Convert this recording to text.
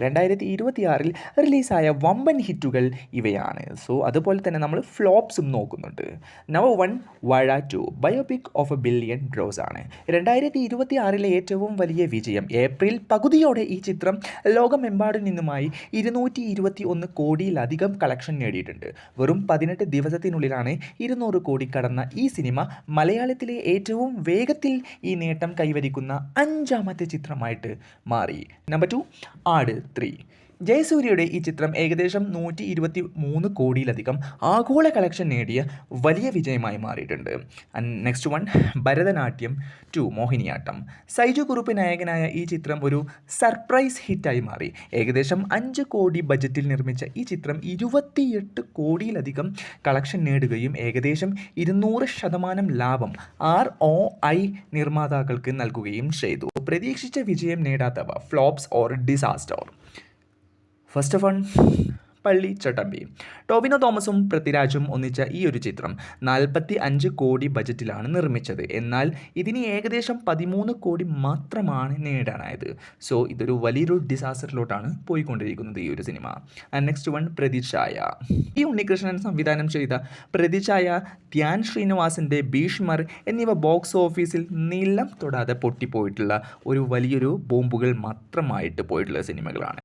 2026 റിലീസായ വമ്പൻ ഹിറ്റുകൾ ഇവയാണ്. സോ അതുപോലെ തന്നെ നമ്മൾ ഫ്ലോപ്സും നോക്കുന്നുണ്ട്. നമ്പർ 1 വാഴ 2 biopic of A billion dollars ആണ്. 2026 ഏറ്റവും വലിയ വിജയം. ഏപ്രിൽ പകുതിയോടെ ഈ ചിത്രം ലോകമെമ്പാടും നിന്നുമായി 221 കോടിയിലധികം കളക്ഷൻ നേടിയിട്ടുണ്ട്. വെറും 18 ദിവസത്തിനുള്ളിലാണ് 200 കോടി കടന്ന ഈ സിനിമ മലയാളത്തിലെ ഏറ്റവും വേഗത്തിൽ ഈ നേട്ടം കൈവരിക്കുന്ന 5ാമത്തെ ചിത്രമായിട്ട് മാറി. നമ്പർ 2 ആട് 3. ജയസൂര്യയുടെ ഈ ചിത്രം ഏകദേശം 123 കോടിയിലധികം ആഗോള കളക്ഷൻ നേടിയ വലിയ വിജയമായി മാറിയിട്ടുണ്ട്. Next one Bharatanatyam 2 Mohiniyattam. സൈജു കുറുപ്പ് നായകനായ ഈ ചിത്രം ഒരു സർപ്രൈസ് ഹിറ്റായി മാറി. ഏകദേശം 5 കോടി ബജറ്റിൽ നിർമ്മിച്ച ഈ ചിത്രം 28 കോടിയിലധികം കളക്ഷൻ നേടുകയും ഏകദേശം 200% ലാഭം ROI നിർമ്മാതാക്കൾക്ക് നൽകുകയും ചെയ്തു. പ്രതീക്ഷിച്ച വിജയം നേടാത്തവ flops or disaster. First of one Pallichattambi. Tovino തോമസും പൃഥ്വിരാജും ഒന്നിച്ച ഈ ഒരു ചിത്രം 45 കോടി ബജറ്റിലാണ് നിർമ്മിച്ചത്. എന്നാൽ ഇതിന് ഏകദേശം 13 കോടി മാത്രമാണ് നേടാനായത്. സോ ഇതൊരു വലിയൊരു ഡിസാസ്റ്ററിലോട്ടാണ് പോയിക്കൊണ്ടിരിക്കുന്നത് ഈ ഒരു സിനിമ. ആൻഡ് നെക്സ്റ്റ് വൺ പ്രതിച്ഛായ. ഈ ഉണ്ണികൃഷ്ണൻ സംവിധാനം ചെയ്ത പ്രതിച്ഛായ, ധ്യാൻ ശ്രീനിവാസിൻ്റെ ഭീഷ്മർ എന്നിവ ബോക്സ് ഓഫീസിൽ നിലം തൊടാതെ പൊട്ടിപ്പോയിട്ടുള്ള ഒരു വലിയൊരു ബോംബുകൾ മാത്രമായിട്ട് പോയിട്ടുള്ള സിനിമകളാണ്.